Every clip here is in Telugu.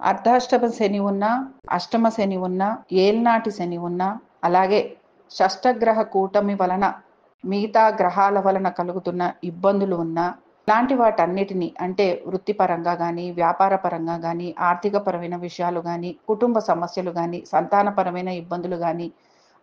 అర్ధాష్టమ శని ఉన్నా, అష్టమ శని ఉన్నా, ఏల్నాటి శని ఉన్నా, అలాగే షష్టగ్రహ కూటమి వలన మిగతా గ్రహాల వలన కలుగుతున్న ఇబ్బందులు ఉన్నా, ఇలాంటి వాటన్నిటిని అంటే వృత్తిపరంగా కానీ, వ్యాపార పరంగా కానీ, ఆర్థికపరమైన విషయాలు కానీ, కుటుంబ సమస్యలు కానీ, సంతానపరమైన ఇబ్బందులు కానీ,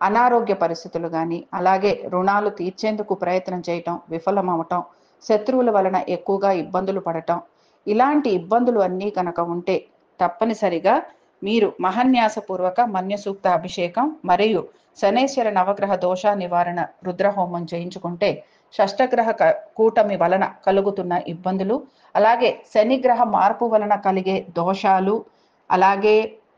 అనారోగ్య పరిస్థితులు కానీ, అలాగే రుణాలు తీర్చేందుకు ప్రయత్నం చేయటం విఫలమవటం, శత్రువుల వలన ఎక్కువగా ఇబ్బందులు పడటం, ఇలాంటి ఇబ్బందులు అన్నీ కనుక ఉంటే తప్పనిసరిగా మీరు మహన్యాసపూర్వక మన్య సూక్త అభిషేకం మరియు శనేశ్వర నవగ్రహ దోష నివారణ రుద్రహోమం చేయించుకుంటే షష్టగ్రహ కూటమి వలన కలుగుతున్న ఇబ్బందులు, అలాగే శనిగ్రహ మార్పు వలన కలిగే దోషాలు, అలాగే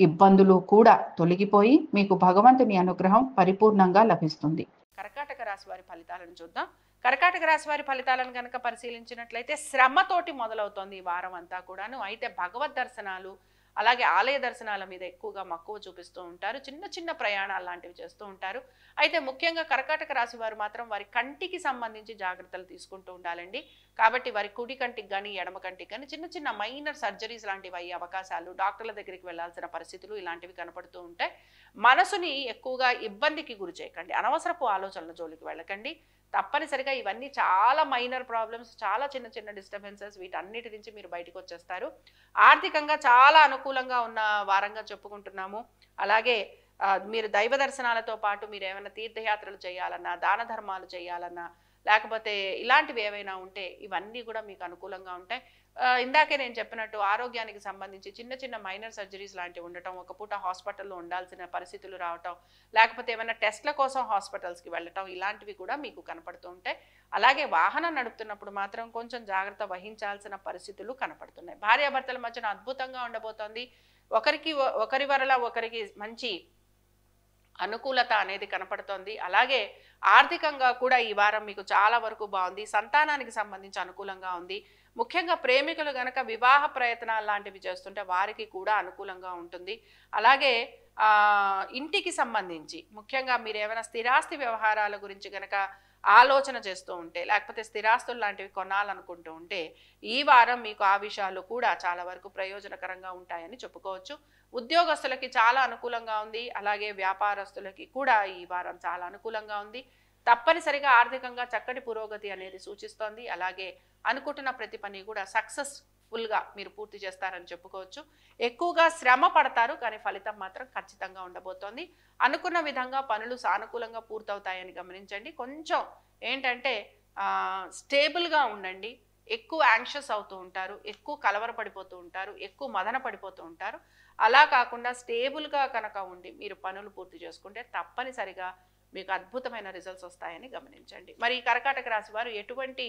ఇబ్బందులు కూడా తొలగిపోయి మీకు భగవంతుని అనుగ్రహం పరిపూర్ణంగా లభిస్తుంది. కర్కాటక రాశి వారి ఫలితాలను చూద్దాం. కర్కాటక రాశి వారి ఫలితాలను కనుక పరిశీలించినట్లయితే శ్రమతోటి మొదలవుతోంది ఈ వారం అంతా కూడాను. అయితే భగవద్ దర్శనాలు అలాగే ఆలయ దర్శనాల మీద ఎక్కువగా మక్కువ చూపిస్తూ ఉంటారు. చిన్న చిన్న ప్రయాణాలు లాంటివి చేస్తూ ఉంటారు. అయితే ముఖ్యంగా కర్కాటక రాశి వారు మాత్రం వారి కంటికి సంబంధించి జాగ్రత్తలు తీసుకుంటూ ఉండాలండి. కాబట్టి వారి కుడి కంటికి కానీ ఎడమ కంటికి కానీ చిన్న చిన్న మైనర్ సర్జరీస్ లాంటివి అయ్యే అవకాశాలు, డాక్టర్ల దగ్గరికి వెళ్లాల్సిన పరిస్థితులు ఇలాంటివి కనపడుతూ ఉంటాయి. మనసుని ఎక్కువగా ఇబ్బందికి గురి చేయకండి, అనవసరపు ఆలోచనల జోలికి వెళ్ళకండి. తప్పనిసరిగా ఇవన్నీ చాలా మైనర్ ప్రాబ్లమ్స్, చాలా చిన్న చిన్న డిస్టర్బెన్సెస్, వీటన్నిటి నుంచి మీరు బయటకు వచ్చేస్తారు. ఆర్థికంగా చాలా అనుకూలంగా ఉన్న వారంగా చెప్పుకుంటున్నాము. అలాగే మీరు దైవ దర్శనాలతో పాటు మీరు ఏమైనా తీర్థయాత్రలు చేయాలన్నా, దాన ధర్మాలు చేయాలన్నా, లేకపోతే ఇలాంటివి ఏవైనా ఉంటే ఇవన్నీ కూడా మీకు అనుకూలంగా ఉంటాయి. ఇందాకే నేను చెప్పినట్టు ఆరోగ్యానికి సంబంధించి చిన్న చిన్న మైనర్ సర్జరీస్ లాంటివి ఉండటం, ఒక పూట హాస్పిటల్లో ఉండాల్సిన పరిస్థితులు రావటం, లేకపోతే ఏమైనా టెస్ట్ల కోసం హాస్పిటల్స్కి వెళ్ళటం, ఇలాంటివి కూడా మీకు కనపడుతూ ఉంటాయి. అలాగే వాహనం నడుపుతున్నప్పుడు మాత్రం కొంచెం జాగ్రత్త వహించాల్సిన పరిస్థితులు కనపడుతున్నాయి. భార్యాభర్తల మధ్యన అద్భుతంగా ఉండబోతోంది. ఒకరి వరల ఒకరికి మంచి అనుకూలత అనేది కనపడుతోంది. అలాగే ఆర్థికంగా కూడా ఈ వారం మీకు చాలా వరకు బాగుంది. సంతానానికి సంబంధించి అనుకూలంగా ఉంది. ముఖ్యంగా ప్రేమికులు గనక వివాహ ప్రయత్నాలు లాంటివి చేస్తుంటే వారికి కూడా అనుకూలంగా ఉంటుంది. అలాగే ఇంటికి సంబంధించి ముఖ్యంగా మీరు ఏమైనా స్థిరాస్తి వ్యవహారాల గురించి గనక ఆలోచన చేస్తూ ఉంటే, లేకపోతే స్థిరాస్తులు లాంటివి కొనాలనుకుంటూ ఉంటే ఈ వారం మీకు ఆ విషయాలు కూడా చాలా వరకు ప్రయోజనకరంగా ఉంటాయని చెప్పుకోవచ్చు. ఉద్యోగస్తులకి చాలా అనుకూలంగా ఉంది. అలాగే వ్యాపారస్తులకి కూడా ఈ వారం చాలా అనుకూలంగా ఉంది. తప్పనిసరిగా ఆర్థికంగా చక్కటి పురోగతి అనేది సూచిస్తోంది. అలాగే అనుకుంటున్న ప్రతి పని కూడా సక్సెస్ఫుల్గా మీరు పూర్తి చేస్తారని చెప్పుకోవచ్చు. ఎక్కువగా శ్రమ పడతారు, కానీ ఫలితం మాత్రం ఖచ్చితంగా ఉండబోతోంది. అనుకున్న విధంగా పనులు సానుకూలంగా పూర్తవుతాయని గమనించండి. కొంచెం ఏంటంటే స్టేబుల్గా ఉండండి. ఎక్కువ యాంగ్షియస్ అవుతూ ఉంటారు, ఎక్కువ కలవరపడిపోతూ ఉంటారు, ఎక్కువ మదన పడిపోతూ ఉంటారు. అలా కాకుండా స్టేబుల్గా కనుక ఉండి మీరు పనులు పూర్తి చేసుకుంటే తప్పనిసరిగా మీకు అద్భుతమైన రిజల్ట్స్ వస్తాయని గమనించండి. మరి ఈ కర్కాటక రాశి వారు ఎటువంటి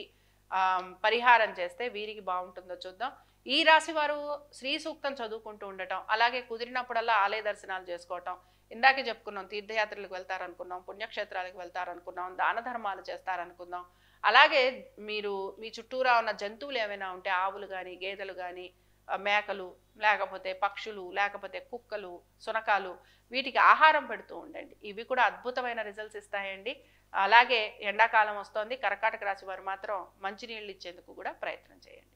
పరిహారం చేస్తే వీరికి బాగుంటుందో చూద్దాం. ఈ రాశి వారు శ్రీ సూక్తం చదువుకుంటూ ఉండటం, అలాగే కుదిరినప్పుడల్లా ఆలయ దర్శనాలు చేసుకోవటం, ఇందాకే చెప్పుకున్నాం తీర్థయాత్రలకు వెళ్తారనుకున్నాం, పుణ్యక్షేత్రాలకు వెళ్తారనుకున్నాం, దాన ధర్మాలు చేస్తారనుకున్నాం. అలాగే మీరు మీ చుట్టూరా ఉన్న జంతువులు ఏమైనా ఉంటే ఆవులు కానీ, గేదెలు కానీ, మేకలు, లేకపోతే పక్షులు, లేకపోతే కుక్కలు, సునకాలు, వీటికి ఆహారం పెడుతూ ఉండండి. ఇవి కూడా అద్భుతమైన రిజల్ట్స్ ఇస్తాయండి. అలాగే ఎండాకాలం వస్తోంది, కర్కాటక రాశి వారు మాత్రం మంచినీళ్ళు ఇచ్చేందుకు కూడా ప్రయత్నం చేయండి.